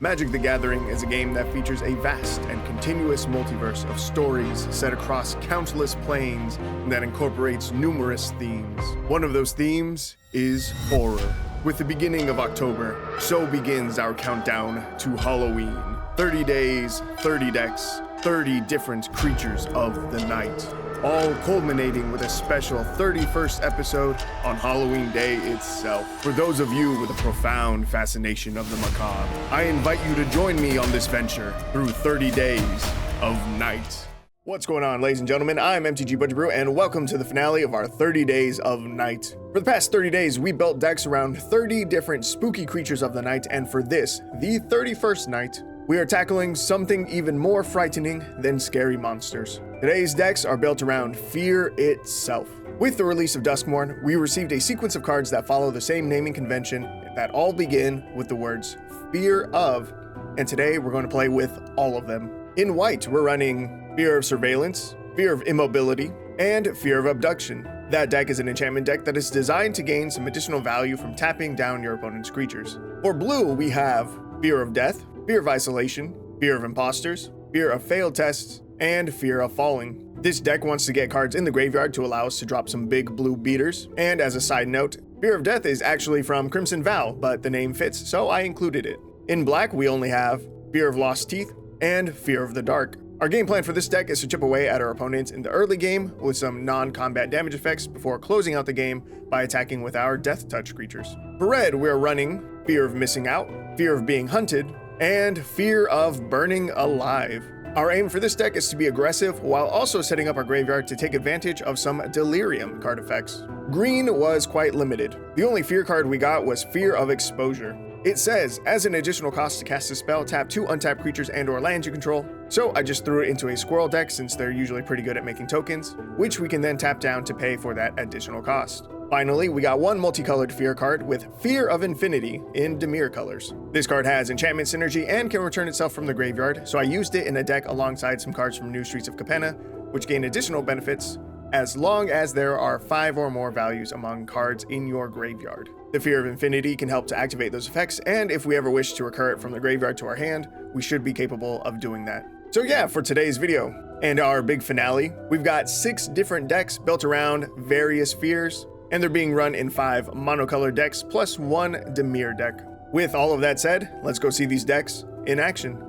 Magic: The Gathering is a game that features a vast and continuous multiverse of stories set across countless planes that incorporates numerous themes. One of those themes is horror. With the beginning of October, so begins our countdown to Halloween. 30 days, 30 decks, 30 different creatures of the night, all culminating with a special 31st episode on Halloween Day itself. For those of you with a profound fascination of the macabre, I invite you to join me on this venture through 30 days of night. What's going on, ladies and gentlemen? I'm MTG Butcher Brew, and welcome to the finale of our 30 Days of Night. For the past 30 days, we built decks around 30 different spooky creatures of the night, and for this, the 31st night, we are tackling something even more frightening than scary monsters. Today's decks are built around fear itself. With the release of Duskmourn, we received a sequence of cards that follow the same naming convention that all begin with the words Fear of, and today we're going to play with all of them. In white, we're running Fear of Surveillance, Fear of Immobility, and Fear of Abduction. That deck is an enchantment deck that is designed to gain some additional value from tapping down your opponent's creatures. For blue, we have Fear of Death, Fear of Isolation, Fear of Imposters, Fear of Failed Tests, and Fear of Falling. This deck wants to get cards in the graveyard to allow us to drop some big blue beaters. And as a side note, Fear of Death is actually from Crimson Vow, but the name fits, so I included it. In black, we only have Fear of Lost Teeth and Fear of the Dark. Our game plan for this deck is to chip away at our opponents in the early game with some non-combat damage effects before closing out the game by attacking with our Death Touch creatures. For red, we're running Fear of Missing Out, Fear of Being Hunted, and Fear of Burning Alive. Our aim for this deck is to be aggressive while also setting up our graveyard to take advantage of some Delirium card effects. Green was quite limited. The only fear card we got was Fear of Exposure. It says, as an additional cost to cast a spell, tap 2 untapped creatures and or lands you control. So I just threw it into a squirrel deck since they're usually pretty good at making tokens, which we can then tap down to pay for that additional cost. Finally, we got one multicolored fear card with Fear of Infinity in Dimir colors. This card has enchantment synergy and can return itself from the graveyard, so I used it in a deck alongside some cards from New Streets of Capenna, which gain additional benefits as long as there are 5 or more values among cards in your graveyard. The Fear of Infinity can help to activate those effects, and if we ever wish to recur it from the graveyard to our hand, we should be capable of doing that. So yeah, for today's video and our big finale, we've got 6 different decks built around various fears, and they're being run in 5 monocolored decks plus 1 Dimir deck. With all of that said, let's go see these decks in action.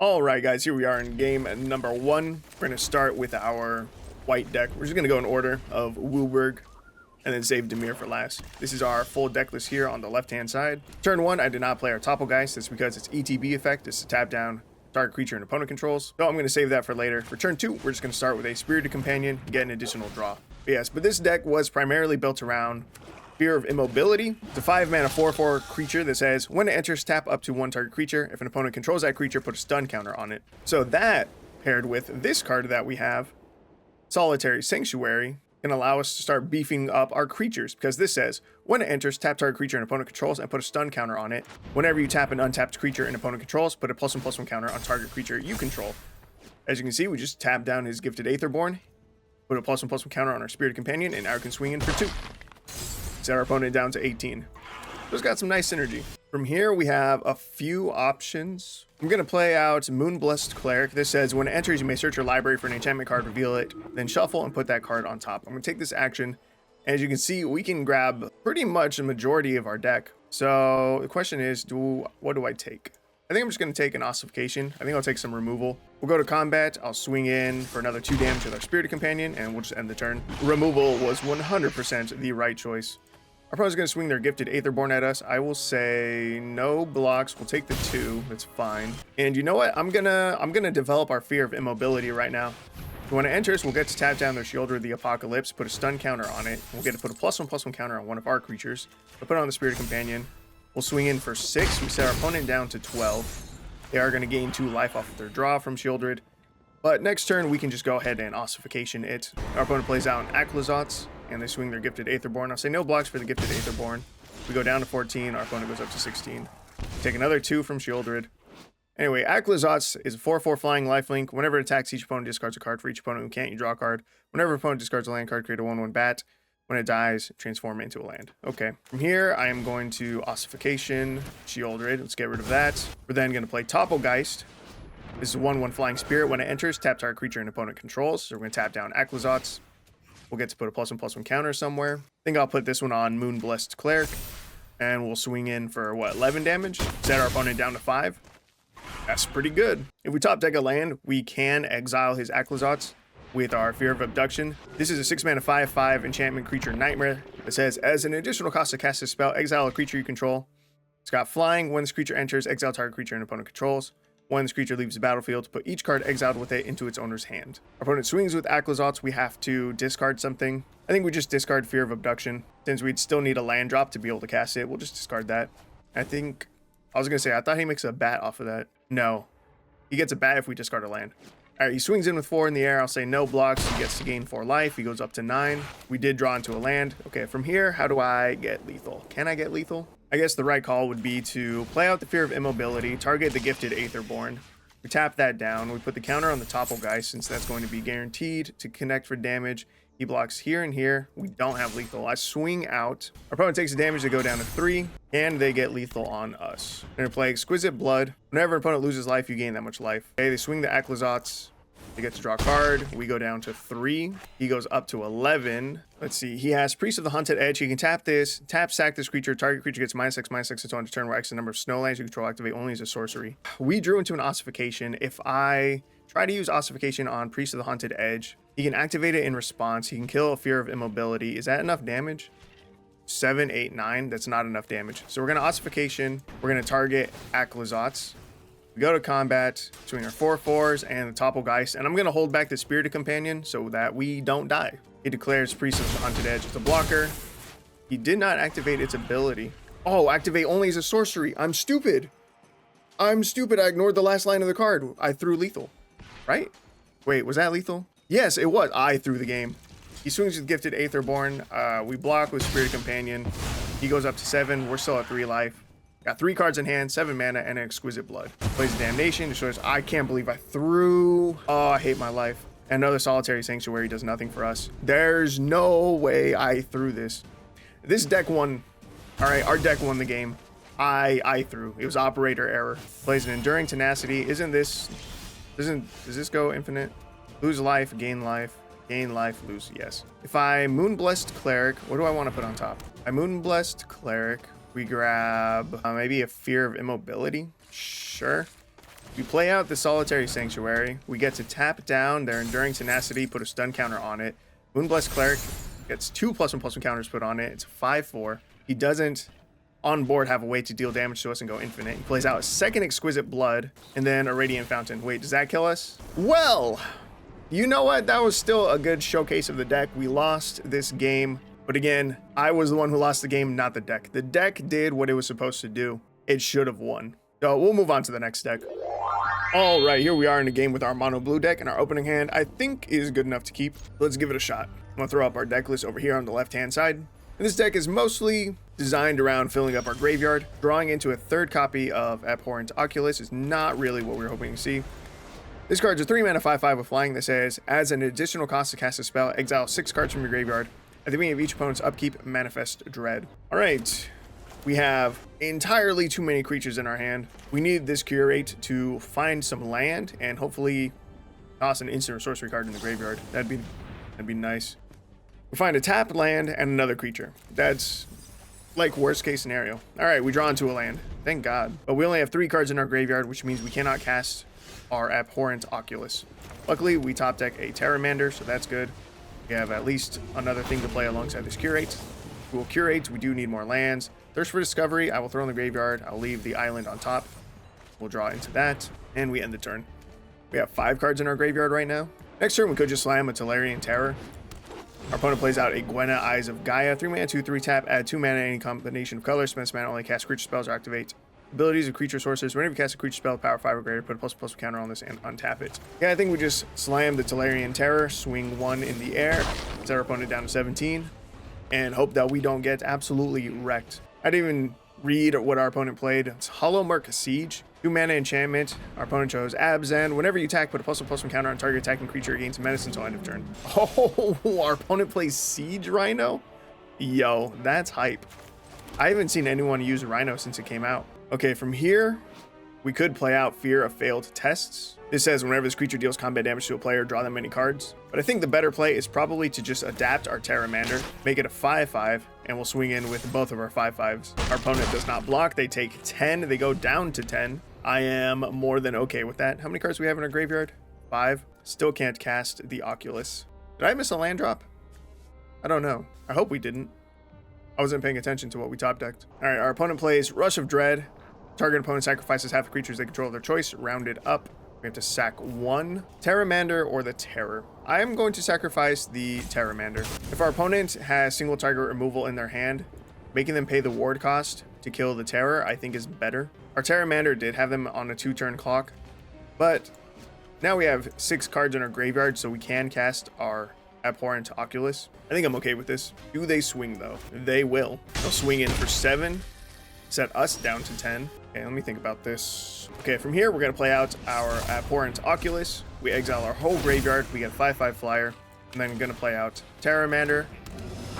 Alright guys, here we are in game number 1. We're going to start with our white deck. We're just going to go in order of WUBRG and then save Dimir for last. This is our full deck list here on the left hand side. Turn 1, I did not play our Topplegeist. That's because its ETB effect is to tap down target creature and opponent controls. So I'm going to save that for later. For turn 2, we're just going to start with a Spirited Companion and get an additional draw. Yes, but this deck was primarily built around Fear of Immobility. It's a 5-mana 4/4 creature that says, when it enters, tap up to 1 target creature. If an opponent controls that creature, put a stun counter on it. So that, paired with this card that we have, Solitary Sanctuary, can allow us to start beefing up our creatures, because this says, when it enters, tap target creature and opponent controls and put a stun counter on it. Whenever you tap an untapped creature and opponent controls, put a +1/+1 counter on target creature you control. As you can see, we just tapped down his Gifted Aetherborn, put a +1/+1 counter on our Spirited Companion, and now we can swing in for 2. Set our opponent down to 18. So it's got some nice synergy. From here, we have a few options. I'm going to play out Moonblessed Cleric. This says, when it enters, you may search your library for an enchantment card, reveal it, then shuffle and put that card on top. I'm going to take this action. As you can see, we can grab pretty much a majority of our deck. So the question is, what do I take? I think I'm just going to take an Ossification. I think I'll take some removal. We'll go to combat. I'll swing in for another 2 damage with our Spirited Companion, and we'll just end the turn. Removal was 100% the right choice. Our opponent's going to swing their Gifted Aetherborn at us. I will say no blocks. We'll take the 2. That's fine. And you know what? I'm gonna develop our Fear of Immobility right now. So when it enters, we'll get to tap down their Sheoldred the Apocalypse, put a stun counter on it. We'll get to put a +1/+1 counter on one of our creatures. We'll put it on the Spirited Companion. We'll swing in for 6. We set our opponent down to 12. They are going to gain 2 life off of their draw from Sheoldred. But next turn, we can just go ahead and Ossification it. Our opponent plays out an Aclazotz, and they swing their Gifted Aetherborn. I'll say no blocks for the Gifted Aetherborn. We go down to 14. Our opponent goes up to 16. Take another 2 from Sheoldred. Anyway, Aclazotz is a 4/4 flying lifelink. Whenever it attacks, each opponent discards a card. For each opponent who can't, you draw a card. Whenever opponent discards a land card, create a 1/1 bat. When it dies, transform it into a land. Okay. From here, I am going to Ossification, Sheoldred. Let's get rid of that. We're then going to play Topplegeist. This is 1/1 Flying Spirit. When it enters, tap target creature an opponent controls. So we're going to tap down Aclazotz. We'll get to put a +1/+1 counter somewhere. I think I'll put this one on Moonblessed Cleric. And we'll swing in for, what, 11 damage? Set our opponent down to 5. That's pretty good. If we top deck a land, we can exile his Aclazotz with our Fear of Abduction. This is a 6-mana 5/5 enchantment creature nightmare. It says, as an additional cost to cast this spell, exile a creature you control. It's got flying. When this creature enters, exile target creature an opponent controls. When this creature leaves the battlefield, put each card exiled with it into its owner's hand. Our opponent swings with Aclazotz. We have to discard something. I think we just discard Fear of Abduction. Since we'd still need a land drop to be able to cast it, we'll just discard that. I think, I was going to say, I thought he makes a bat off of that. No. He gets a bat if we discard a land. All right, he swings in with 4 in the air. I'll say no blocks. He gets to gain 4 life. He goes up to 9. We did draw into a land. Okay, from here, how do I get lethal? Can I get lethal? I guess the right call would be to play out the Fear of Immobility, target the Gifted Aetherborn. We tap that down. We put the counter on the Topplegeist since that's going to be guaranteed to connect for damage. He blocks here and here. We don't have lethal. I swing out. Our opponent takes the damage to go down to 3, and they get lethal on us. We're going to play Exquisite Blood. Whenever an opponent loses life, you gain that much life. Okay, they swing the Aclazotz. They get to draw a card. We go down to 3. He goes up to 11. Let's see. He has Priest of the Haunted Edge. He can tap this, sack this creature. Target creature gets -X/-X until on turn where X the number of snowlands you control activate only as a sorcery. We drew into an Ossification. If I try to use Ossification on Priest of the Haunted Edge, he can activate it in response. He can kill a Fear of Immobility. Is that enough damage? 7, 8, 9. That's not enough damage. So we're going to Ossification. We're going to target Aclazotz. We go to combat, swing our 4/4s and the Topplegeist, and I'm going to hold back the Spirited Companion so that we don't die. He declares Priest of the Haunted Edge as a blocker. He did not activate its ability. Oh, activate only as a sorcery. I'm stupid. I'm stupid. I ignored the last line of the card. I threw lethal, right? Wait, was that lethal? Yes, it was. I threw the game. He swings with Gifted Aetherborn. We block with Spirited Companion. He goes up to 7. We're still at 3 life. Got 3 cards in hand, 7 mana, and an Exquisite Blood. Plays a Damnation, destroys. I can't believe I threw. Oh, I hate my life. Another Solitary Sanctuary does nothing for us. There's no way I threw this. This deck won. All right, our deck won the game. I threw. It was operator error. Plays an Enduring Tenacity. Does this go infinite? Lose life, gain life, lose. Yes. If I Moonblessed Cleric, what do I want to put on top? I Moonblessed Cleric. We grab maybe a Fear of Immobility. Sure. We play out the Solitary Sanctuary. We get to tap down their Enduring Tenacity, put a stun counter on it. Moonblessed Cleric gets 2 +1/+1 counters put on it. It's 5/4. He doesn't on board have a way to deal damage to us and go infinite. He plays out a second Exquisite Blood and then a Radiant Fountain. Wait, does that kill us? Well, you know what? That was still a good showcase of the deck. We lost this game. But again, I was the one who lost the game, not the deck. The deck did what it was supposed to do. It should have won. So we'll move on to the next deck. All right, here we are in a game with our mono blue deck, and our opening hand I think is good enough to keep. Let's give it a shot. I'm gonna throw up our deck list over here on the left-hand side. And this deck is mostly designed around filling up our graveyard. Drawing into a 3rd copy of Abhorrent Oculus is not really what we were hoping to see. This card's a 3-mana 5/5 with flying that says, as an additional cost to cast a spell, exile 6 cards from your graveyard. At the beginning of each opponent's upkeep, manifest Dread. All right, we have entirely too many creatures in our hand. We need this Curate to find some land and hopefully toss an instant or sorcery card in the graveyard. That'd be nice. We find a tapped land and another creature. That's like worst case scenario. All right, we draw into a land. Thank God. But we only have 3 cards in our graveyard, which means we cannot cast our Abhorrent Oculus. Luckily, we top deck a Terramander, so that's good. We have at least another thing to play alongside this Curate. We will Curate. We do need more lands. Thirst for Discovery. I will throw in the graveyard. I'll leave the island on top. We'll draw into that, and we end the turn. We have 5 cards in our graveyard right now. Next turn, we could just slam a Tolarian Terror. Our opponent plays out a Gwenna Eyes of Gaia. 3 mana, 2/3 tap. Add 2 mana any combination of colors. Spend mana only cast creature spells or activate abilities of creature sources. Whenever you cast a creature spell with power 5 or greater, put a +++ counter on this and untap it. Yeah, I think we just slam the Tolarian Terror, swing 1 in the air, set our opponent down to 17, and hope that we don't get absolutely wrecked. I didn't even read what our opponent played. It's Hollowmurk Siege. 2 mana enchantment. Our opponent chose Abzan. Whenever you attack, put a +++ counter on target attacking creature against menace until end of turn. Oh, our opponent plays Siege Rhino? Yo, that's hype. I haven't seen anyone use Rhino since it came out. Okay, from here, we could play out Fear of Failed Tests. This says whenever this creature deals combat damage to a player, draw them many cards. But I think the better play is probably to just adapt our Terramander, make it a 5/5, and we'll swing in with both of our 5/5s. Our opponent does not block, they take 10, they go down to 10. I am more than okay with that. How many cards do we have in our graveyard? 5. Still can't cast the Oculus. Did I miss a land drop? I don't know. I hope we didn't. I wasn't paying attention to what we top decked. All right, our opponent plays Rush of Dread. Target opponent sacrifices half the creatures they control of their choice, rounded up. We have to sack 1. Terramander or the Terror. I am going to sacrifice the Terramander. If our opponent has single target removal in their hand, making them pay the ward cost to kill the Terror, I think is better. Our Terramander did have them on a 2-turn clock, but now we have 6 cards in our graveyard, so we can cast our Abhorrent Oculus. I think I'm okay with this. Do they swing though? They will. They'll swing in for 7, set us down to 10. Okay, let me think about this. Okay, from here, we're going to play out our Abhorrent Oculus. We exile our whole graveyard. We get 5/5 flyer. And then we're going to play out Terramander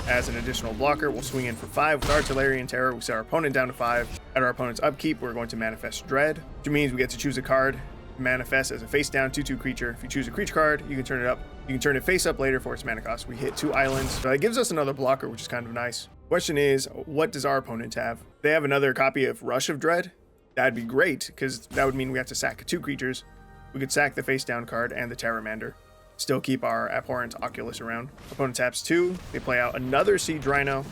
as an additional blocker. We'll swing in for 5 with Artillery and Terror. We set our opponent down to 5. At our opponent's upkeep, we're going to manifest Dread, which means we get to choose a card, manifest as a face down 2/2 creature. If you choose a creature card, you can turn it up. You can turn it face up later for its mana cost. We hit 2 islands. So that gives us another blocker, which is kind of nice. Question is, what does our opponent have? They have another copy of Rush of Dread. That'd be great, because that would mean we have to sack 2 creatures. We could sack the face down card and the Terramander. Still keep our Abhorrent Oculus around. Opponent taps 2. They play out another Siege Rhino.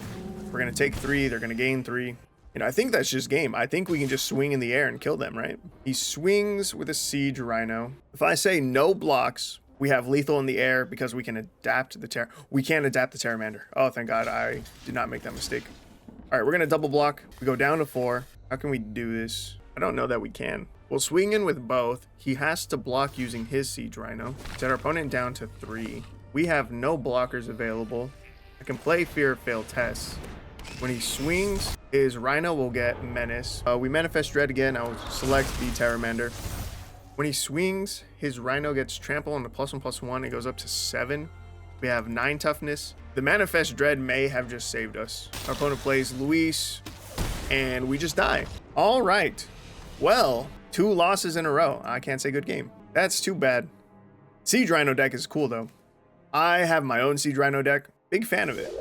We're going to take 3. They're going to gain 3. And I think that's just game. I think we can just swing in the air and kill them, right? He swings with a Siege Rhino. If I say no blocks, we have lethal in the air because we can adapt the We can't adapt the Terramander. Oh, thank God. I did not make that mistake. All right, we're going to double block. We go down to 4. How can we do this? I don't know that we can. We'll swing in with both. He has to block using his Siege Rhino. Set our opponent down to 3. We have no blockers available. I can play Fear of Failed Tests. When he swings, his Rhino will get Menace. We manifest Dread again. I'll select the Terramander. When he swings, his Rhino gets Trample on the +1/+1. It goes up to 7. We have 9 toughness. The manifest Dread may have just saved us. Our opponent plays Luis, and we just die. All right. Well, 2 losses in a row. I can't say good game. That's too bad. Siege Rhino deck is cool, though. I have my own Siege Rhino deck. Big fan of it.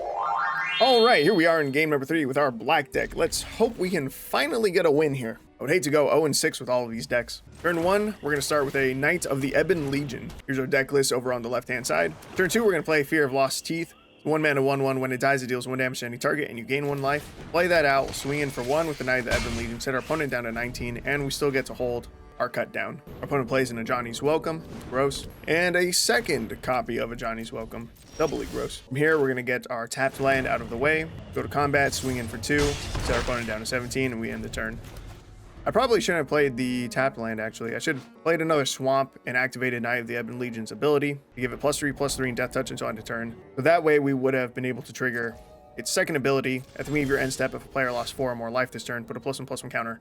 All right, here we are in game number 3 with our black deck. Let's hope we can finally get a win here. I would hate to go 0-6 with all of these decks. Turn 1, we're going to start with a Knight of the Ebon Legion. Here's our deck list over on the left-hand side. Turn 2, we're going to play Fear of Lost Teeth. 1 mana 1/1. When it dies, it deals 1 damage to any target, and you gain 1 life. Play that out. We'll swing in for 1 with the Knight of the Ebon Legion. Set our opponent down to 19, and we still get to hold our cut down. Our opponent plays an Ajani's Welcome. Gross. And a second copy of Ajani's Welcome. Doubly gross. From here, we're going to get our tapped land out of the way. Go to combat, swing in for 2. Set our opponent down to 17, and we end the turn. I probably shouldn't have played the tapped land, actually. I should have played another Swamp and activated Knight of the Ebon Legion's ability to give it +3/+3 and Death Touch until end of turn. So that way, we would have been able to trigger its second ability. At the beginning of your end step, if a player lost 4 or more life this turn, put a +1/+1 counter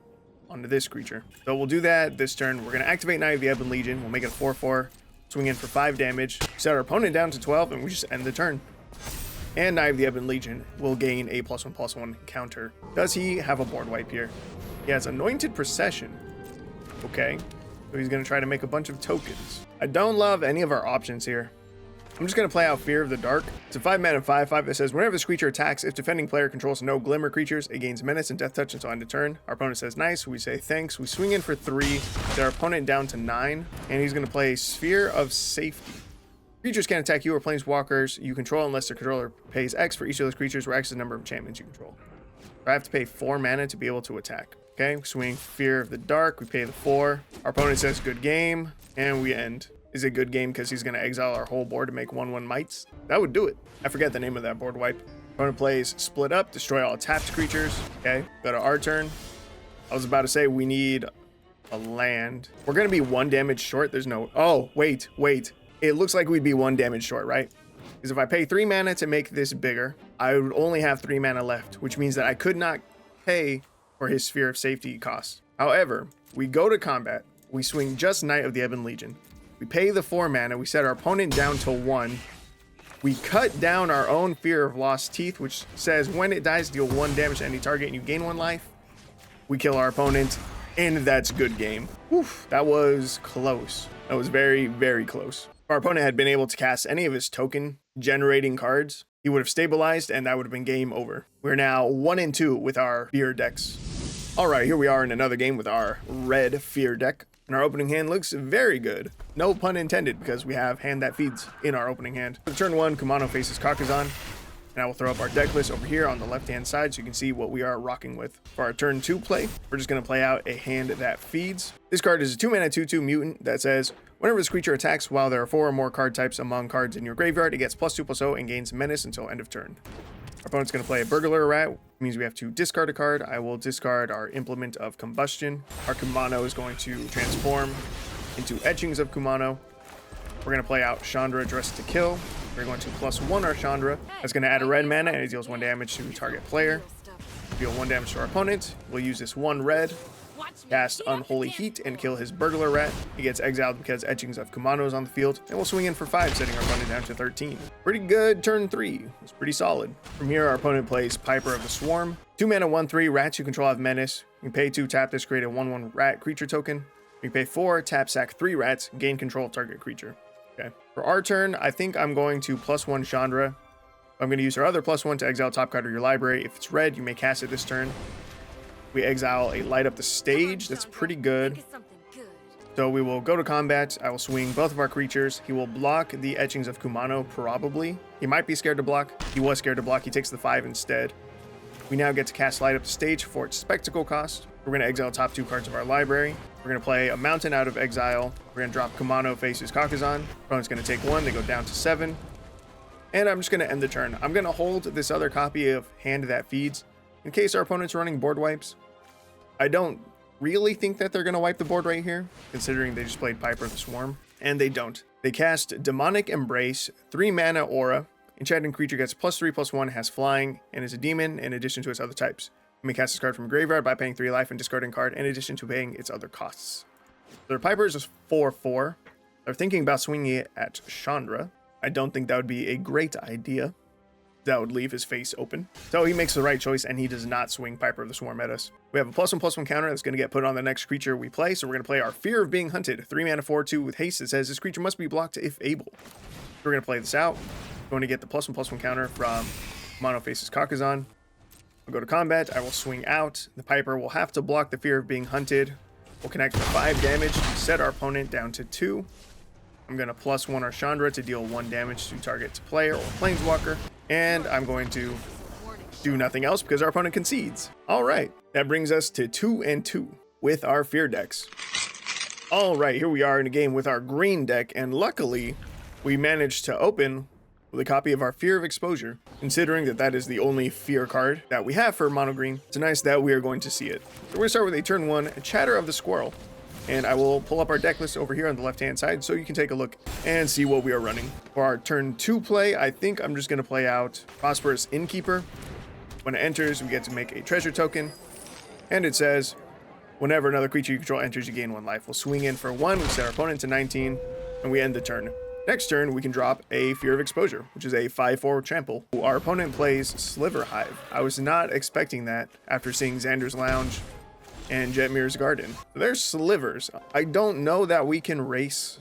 onto this creature. So we'll do that this turn. We're going to activate Knight of the Ebon Legion. We'll make it a 4/4. Swing in for 5 damage. Set our opponent down to 12, and we just end the turn. And Knight of the Ebon Legion will gain a +1/+1 counter. Does he have a board wipe here? He has Anointed Procession. Okay. So he's going to try to make a bunch of tokens. I don't love any of our options here. I'm just going to play out Fear of the Dark. It's a 5 mana 5/5 that says whenever this creature attacks, if defending player controls no Glimmer creatures, it gains Menace and Death Touch until end of turn. Our opponent says nice. We say thanks. We swing in for 3. Set our opponent down to 9. And he's going to play Sphere of Safety. Creatures can't attack you or planeswalkers you control unless the controller pays X for each of those creatures, where X is the number of enchantments you control. So I have to pay 4 mana to be able to attack. Okay, swing Fear of the Dark. We pay the 4. Our opponent says good game, and we end. Is it good game because he's going to exile our whole board to make 1/1 mites? That would do it. I forget the name of that board wipe. Opponent plays Split Up, destroy all tapped creatures. Okay, go to our turn. I was about to say we need a land. We're going to be 1 damage short. There's no... Oh, wait. It looks like we'd be 1 damage short, right? Because if I pay 3 mana to make this bigger, I would only have 3 mana left, which means that I could not pay for his Sphere of Safety cost. However, we go to combat. We swing just Knight of the Ebon Legion. We pay the 4 mana. We set our opponent down to 1. We cut down our own Fear of Lost Teeth, which says when it dies, deal 1 damage to any target and you gain 1 life. We kill our opponent, and that's good game. Oof, that was close. That was very, very close. If our opponent had been able to cast any of his token generating cards, he would have stabilized and that would have been game over. We're now 1-2 with our Fear decks. All right, here we are in another game with our red Fear deck. And our opening hand looks very good. No pun intended, because we have Hand That Feeds in our opening hand. For turn 1, Kumano faces Kakazan. And I will throw up our deck list over here on the left-hand side so you can see what we are rocking with. For our turn 2 play, we're just going to play out a Hand That Feeds. This card is a 2-mana 2/2 mutant that says, whenever this creature attacks while there are 4 or more card types among cards in your graveyard, it gets +2/+0 and gains menace until end of turn. Our opponent's going to play a Burglar Rat, which means we have to discard a card. I will discard our Implement of Combustion. Our Kumano is going to transform into Etchings of Kumano. We're going to play out Chandra Dressed to Kill. We're going to +1 our Chandra. That's going to add a red mana and it deals 1 damage to target player. Deal 1 damage to our opponent. We'll use this 1 red, cast Unholy Heat, and kill his Burglar Rat. He gets exiled because Etchings of Kumano is on the field. And we'll swing in for 5, setting our opponent down to 13. Pretty good turn 3. It's pretty solid. From here, our opponent plays Piper of the Swarm. 2-mana 1/3, rats you control have menace. You can pay 2, tap this, create a 1/1 rat creature token. You can pay 4, tap, sack 3 rats, gain control of target creature. Okay. For our turn, I think I'm going to +1 Chandra. I'm going to use our other +1 to exile top card of your library. If it's red, you may cast it this turn. We exile a Light Up the Stage. That's pretty good. So we will go to combat. I will swing both of our creatures. He will block the Etchings of Kumano, probably. He might be scared to block. He was scared to block. He takes the 5 instead. We now get to cast Light Up the Stage for its spectacle cost. We're going to exile top 2 cards of our library. We're going to play a Mountain out of exile. We're going to drop Kumano faces Kakazan. Opponent's going to take 1. They go down to 7. And I'm just going to end the turn. I'm going to hold this other copy of Hand That Feeds in case our opponent's running board wipes. I don't really think that they're going to wipe the board right here, considering they just played Piper of the Swarm. And they don't. They cast Demonic Embrace, 3-mana aura. Enchanted creature gets +3/+1, has flying, and is a demon in addition to its other types. You may cast this card from graveyard by paying 3 life and discarding card in addition to paying its other costs. Their Piper is 4/4. They're thinking about swinging it at Chandra. I don't think that would be a great idea. That would leave his face open. So he makes the right choice and he does not swing Piper of the Swarm at us. We have a +1/+1 counter that's going to get put on the next creature we play. So we're going to play our Fear of Being Hunted. 3-mana 4/2 with haste that says this creature must be blocked if able. We're going to play this out. We're going to get the +1/+1 counter from Mono Faces Kakazan. We'll go to combat. I will swing out. The Piper will have to block the Fear of Being Hunted. We'll connect for 5 damage to set our opponent down to 2. I'm going to +1 our Chandra to deal 1 damage to target player or planeswalker. And I'm going to do nothing else because our opponent concedes. All right, that brings us to 2-2 with our Fear decks. All right, here we are in a game with our green deck, and luckily we managed to open with a copy of our Fear of Exposure. Considering that that is the only Fear card that we have for mono green, it's nice that we are going to see it. So we're going to start with a turn 1 Chatter of the Squirrel. And I will pull up our deck list over here on the left-hand side so you can take a look and see what we are running. For our turn 2 play, I think I'm just going to play out Prosperous Innkeeper. When it enters, we get to make a treasure token. And it says, whenever another creature you control enters, you gain 1 life. We'll swing in for 1, we set our opponent to 19, and we end the turn. Next turn, we can drop a Fear of Exposure, which is a 5/4 trample. Our opponent plays Sliver Hive. I was not expecting that after seeing Xander's Lounge and Jetmir's Garden. There's slivers. I don't know that we can race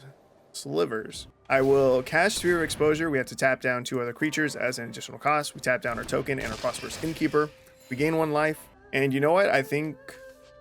slivers. I will cast Fear of Exposure. We have to tap down 2 other creatures as an additional cost. We tap down our token and our Prosperous Innkeeper. We gain 1 life. And you know what? I think,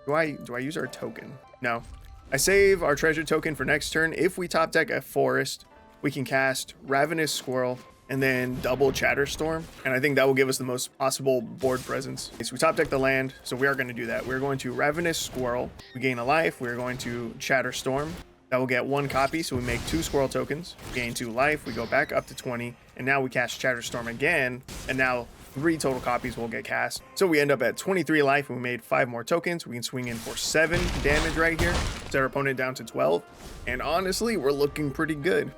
do I use our token? No. I save our treasure token for next turn. If we top deck a forest, we can cast Ravenous Squirrel and then double Chatterstorm, and I think that will give us the most possible board presence. Okay, so we top deck the land, so we are going to do that. We're going to Ravenous Squirrel. We gain a life. We're going to Chatterstorm. That will get 1 copy, so we make 2 squirrel tokens. Gain 2 life. We go back up to 20, and now we cast Chatterstorm again, and now 3 total copies will get cast. So we end up at 23 life, and we made 5 more tokens. We can swing in for 7 damage right here. Set our opponent down to 12, and honestly, we're looking pretty good.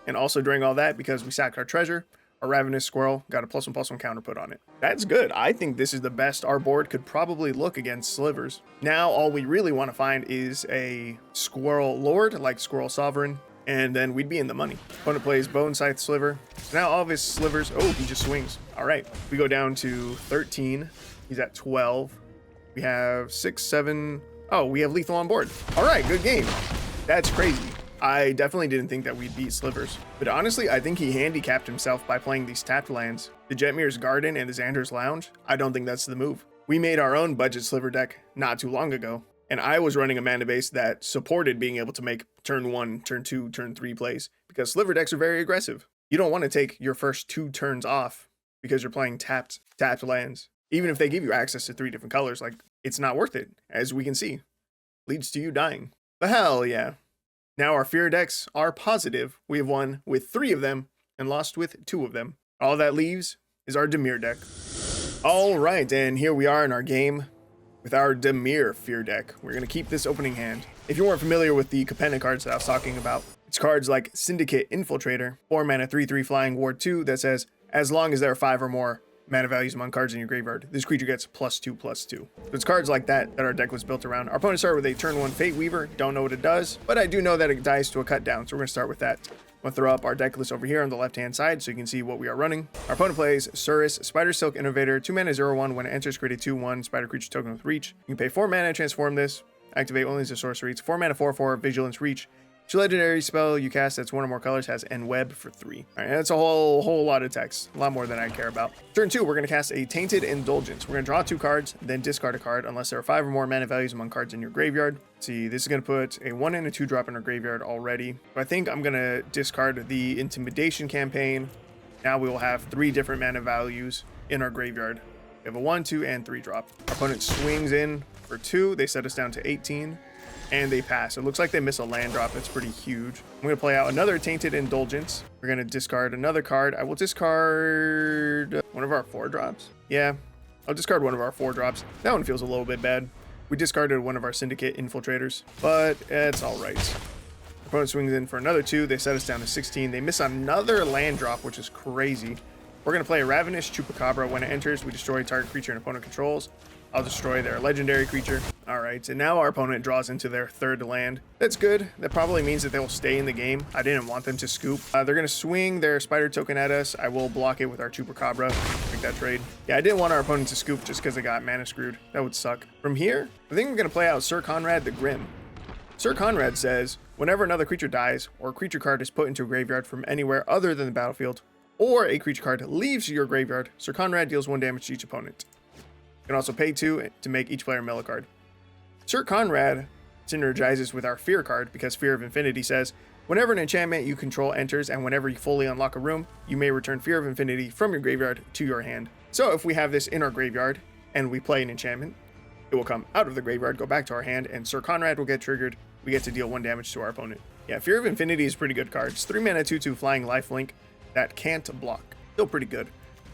And also during all that, because we sacked our treasure, our Ravenous Squirrel got a +1/+1 counter put on it. That's good. I think this is the best our board could probably look against slivers. Now, all we really want to find is a Squirrel Lord, like Squirrel Sovereign, and then we'd be in the money. Opponent plays Bone Scythe Sliver. Now all of his slivers, oh, he just swings. All right, we go down to 13. He's at 12. We have 6, 7. Oh, we have lethal on board. All right, good game. That's crazy. I definitely didn't think that we'd beat slivers, but honestly, I think he handicapped himself by playing these tapped lands. The Jetmir's Garden and the Xander's Lounge, I don't think that's the move. We made our own budget sliver deck not too long ago, and I was running a mana base that supported being able to make turn 1, turn 2, turn 3 plays, because sliver decks are very aggressive. You don't want to take your first 2 turns off because you're playing tapped lands. Even if they give you access to 3 different colors, like, it's not worth it, as we can see. Leads to you dying. But hell yeah. Now our fear decks are positive. We have won with 3 of them and lost with 2 of them. All that leaves is our Dimir deck. All right, and here we are in our game with our Dimir fear deck. We're going to keep this opening hand. If you weren't familiar with the Capenna cards that I was talking about, it's cards like Syndicate Infiltrator, 4 mana 3/3 flying ward 2 that says, as long as there are 5 or more mana values among cards in your graveyard, this creature gets +2/+2. So it's cards like that our deck was built around. Our opponent started with a turn 1 Fate Weaver. Don't know what it does, but I do know that it dies to a cut down, so we're going to start with that. I'm going to throw up our deck list over here on the left-hand side so you can see what we are running. Our opponent plays Surus, Spider Silk Innovator, 2 mana 0/1. When it enters, create a 2/1 Spider Creature token with Reach. You can pay 4 mana, transform this, activate only as a sorcery. It's 4 mana 4/4, Vigilance Reach. Each legendary spell you cast that's 1 or more colors has Enweb for 3. All right, that's a whole lot of text. A lot more than I care about. Turn 2, we're going to cast a Tainted Indulgence. We're going to draw 2 cards, then discard a card unless there are 5 or more mana values among cards in your graveyard. Let's see, this is going to put a 1 and a 2 drop in our graveyard already. I think I'm going to discard the Intimidation Campaign. Now we will have 3 different mana values in our graveyard. We have a 1, 2, and 3 drop. Our opponent swings in for 2. They set us down to 18. And they pass. It looks like they miss a land drop. That's pretty huge. I'm going to play out another Tainted Indulgence. We're going to discard another card. I will discard one of our 4 drops. Yeah, I'll discard one of our 4 drops. That one feels a little bit bad. We discarded one of our Syndicate Infiltrators, but it's all right. Opponent swings in for another 2. They set us down to 16. They miss another land drop, which is crazy. We're going to play a Ravenous Chupacabra. When it enters, we destroy target creature an opponent controls. I'll destroy their legendary creature. All right, and now our opponent draws into their 3rd land. That's good. That probably means that they will stay in the game. I didn't want them to scoop. They're going to swing their spider token at us. I will block it with our Chupacabra. Make that trade. Yeah, I didn't want our opponent to scoop just because they got mana screwed. That would suck. From here, I think I'm going to play out Sir Conrad the Grim. Sir Conrad says, whenever another creature dies or a creature card is put into a graveyard from anywhere other than the battlefield, or a creature card leaves your graveyard, Sir Conrad deals 1 damage to each opponent. You can also pay 2 to make each player mill a card. Sir Conrad synergizes with our Fear card because Fear of Infinity says, whenever an enchantment you control enters and whenever you fully unlock a room, you may return Fear of Infinity from your graveyard to your hand. So if we have this in our graveyard and we play an enchantment, it will come out of the graveyard, go back to our hand, and Sir Conrad will get triggered. We get to deal 1 damage to our opponent. Yeah, Fear of Infinity is a pretty good card. It's 3 mana 2/2 flying lifelink that can't block. Still pretty good.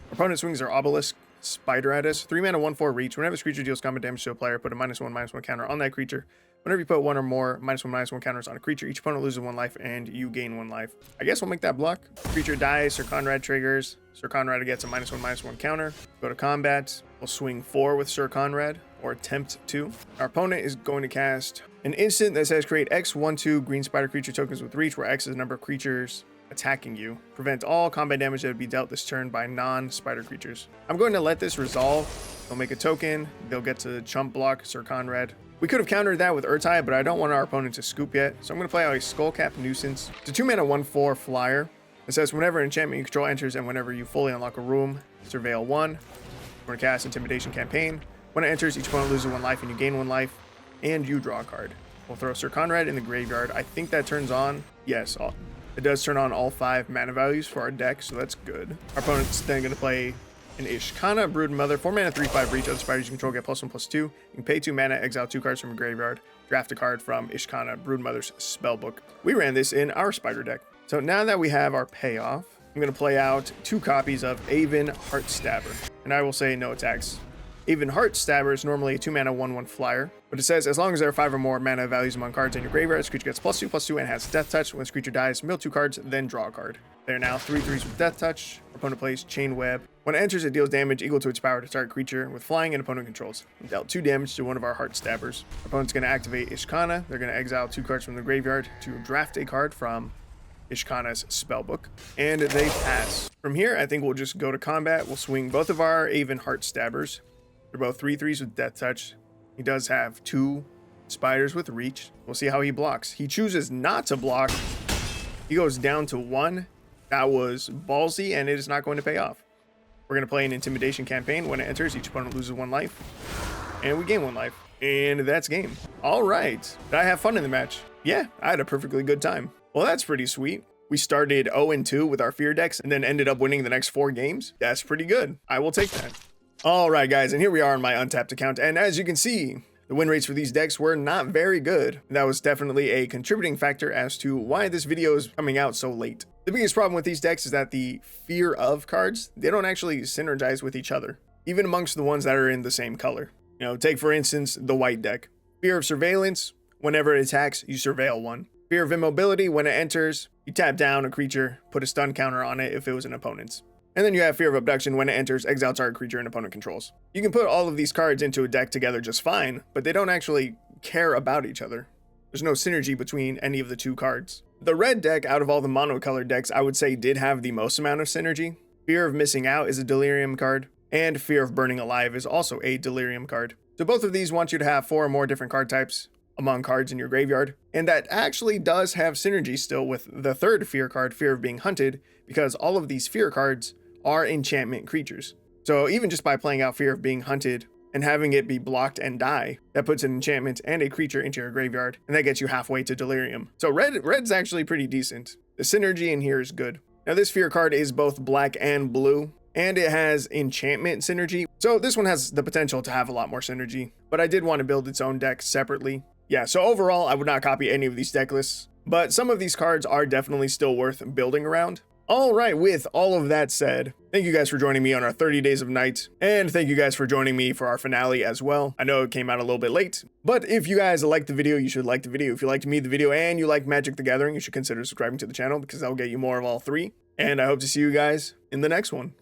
Our opponent swings our Obelisk Spider at us. 3 mana 1/4 reach. Whenever this creature deals combat damage to a player, put a -1/-1 counter on that creature. Whenever you put 1 or more -1/-1 counters on a creature, each opponent loses 1 life and you gain 1 life. I guess we'll make that block. Creature dies, Sir Conrad triggers. Sir Conrad gets a -1/-1 counter. Go to combat. We'll swing 4 with Sir Conrad, or attempt to. Our opponent is going to cast an instant that says create X 1/2 green spider creature tokens with reach, where X is the number of creatures attacking you. Prevent all combat damage that would be dealt this turn by non-spider creatures. I'm going to let this resolve. They'll make a token. They'll get to chump block Sir Conrad. We could have countered that with Urtai, but I don't want our opponent to scoop yet. So I'm going to play out a Skullcap Nuisance. It's a 2 mana 1/4 flyer. It says whenever an enchantment you control enters and whenever you fully unlock a room, surveil 1. We're going to cast Intimidation Campaign. When it enters, each opponent loses 1 life and you gain 1 life. And you draw a card. We'll throw Sir Conrad in the graveyard. I think that turns on. Yes, it does turn on all 5 mana values for our deck, so that's good. Our opponent's then going to play an Ishkana Broodmother. 4 mana 3/5 reach. Other spiders you control get +1/+2. You can pay 2 mana, exile 2 cards from your graveyard, draft a card from Ishkana Broodmother's spellbook. We ran this in our spider deck. So now that we have our payoff, I'm going to play out 2 copies of Aven Heartstabber. And I will say no attacks. Aven Heartstabber is normally a 2 mana 1/1 flyer, but it says as long as there are 5 or more mana values among cards in your graveyard, this creature gets +2/+2 and has Death Touch. When this creature dies, mill 2 cards, then draw a card. They are now 3/3s with Death Touch. Opponent plays Chain Web. When it enters, it deals damage equal to its power to target creature with flying and opponent controls. It dealt 2 damage to one of our Heartstabbers. Opponent's going to activate Ishkana. They're going to exile 2 cards from the graveyard to draft a card from Ishkana's spellbook, and they pass. From here, I think we'll just go to combat. We'll swing both of our Aven Heart Stabbers. They're both 3/3s with Death Touch. He does have 2 spiders with reach. We'll see how he blocks. He chooses not to block. He goes down to 1. That was ballsy, and it is not going to pay off. We're going to play an intimidation campaign. When it enters, each opponent loses 1 life, and we gain 1 life. And that's game. All right. Did I have fun in the match? Yeah, I had a perfectly good time. Well, that's pretty sweet. We started 0-2 with our fear decks and then ended up winning the next 4 games. That's pretty good. I will take that. All right, guys, and here we are on my Untapped account. And as you can see, the win rates for these decks were not very good. That was definitely a contributing factor as to why this video is coming out so late. The biggest problem with these decks is that the fear of cards, they don't actually synergize with each other, even amongst the ones that are in the same color. You know, take for instance the white deck. Fear of Surveillance, whenever it attacks, you surveil 1. Fear of Immobility, when it enters, you tap down a creature, put a stun counter on it if it was an opponent's. And then you have Fear of Abduction, when it enters, exile target creature an opponent controls. You can put all of these cards into a deck together just fine, but they don't actually care about each other. There's no synergy between any of the 2 cards. The red deck, out of all the monocolored decks, I would say did have the most amount of synergy. Fear of Missing Out is a Delirium card, and Fear of Burning Alive is also a Delirium card. So both of these want you to have 4 or more different card types among cards in your graveyard, and that actually does have synergy still with the 3rd fear card, Fear of Being Hunted, because all of these fear cards are enchantment creatures. So even just by playing out Fear of Being Hunted and having it be blocked and die, that puts an enchantment and a creature into your graveyard, and that gets you halfway to Delirium. So red's actually pretty decent. The synergy in here is good. Now this fear card is both black and blue, and it has enchantment synergy. So this one has the potential to have a lot more synergy, but I did want to build its own deck separately. Yeah, so overall, I would not copy any of these deck lists, but some of these cards are definitely still worth building around. All right, with all of that said, thank you guys for joining me on our 30 Days of Night, and thank you guys for joining me for our finale as well. I know it came out a little bit late, but if you guys liked the video, you should like the video. If you liked me, the video, and you like Magic the Gathering, you should consider subscribing to the channel because I'll get you more of all 3. And I hope to see you guys in the next one.